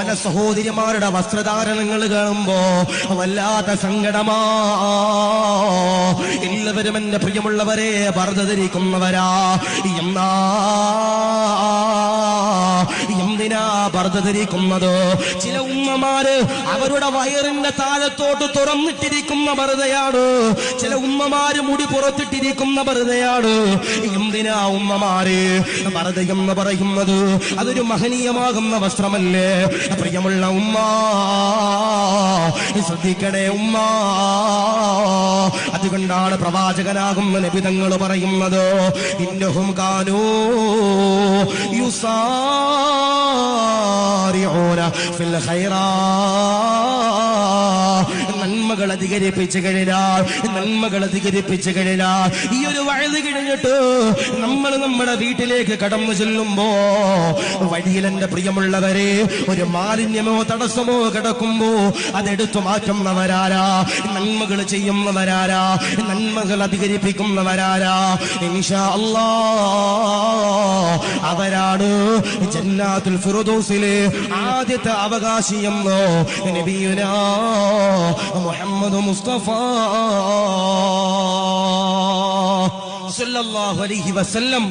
ചില സഹോദരിമാരുടെ വസ്ത്രധാരണങ്ങൾ കാണുമ്പോ വല്ലാത്ത സങ്കടമാ. എല്ലാവരും എന്റെ പ്രിയമുള്ളവരെ പർദ്ദ ധരിക്കുന്നവരാ. എന്തിനാ പർദ്ദ ധരിക്കുന്നത്? ചില ഉമ്മമാര് അവരുടെ വയറിന്റെ താഴത്തോട്ട് തുറന്നിട്ടിരിക്കുന്ന പർദ്ദയാണ്. ചില ഉമ്മമാര് മുടി പുറത്തിട്ടിരിക്കുന്ന പർദ്ദയാണ്. എന്തിനാ ഉമ്മമാര്? പർദ്ദ എന്ന് പറയുന്നത് അതൊരു മഹനീയമാകുന്ന വസ്ത്രമല്ലേ? പ്രിയമുള്ള ഉമ്മ ശ്രദ്ധിക്കണേ ഉമ്മ. അതുകൊണ്ടാണ് പ്രവാചകനാകുന്ന നബി തങ്ങൾ പറയുന്നത്, ഇന്നഹും കാനൂ യുസാരിഊന ഫിൽ ഖൈറാത്ത്. നന്മകൾ അധികരിപ്പിച്ചു കഴിഞ്ഞാൽ ഈ ഒരു വഴുത് കഴിഞ്ഞിട്ട് നമ്മൾ നമ്മുടെ വീട്ടിലേക്ക് കടന്നു ചെല്ലുമ്പോ വഴിയിൽ എന്റെ പ്രിയമുള്ളവരെ ഒരു മാലിന്യമോ തടസ്സമോ കിടക്കുമ്പോ അതെടുത്തു മാറ്റുന്നവരാരാ? നന്മകൾ ചെയ്യുന്നവരാരാ? നന്മകൾ അധികരിപ്പിക്കുന്നവരാരാ? ഇൻഷാ അല്ലാഹ് അവരാണ് ജന്നാത്തുൽ ഫിർദൗസിലെ ആദ്യത്തെ അവകാശിയെന്ന് നബിയുനാ മുഹമ്മദ് മുസ്തഫ സല്ലല്ലാഹു അലൈഹി വസല്ലം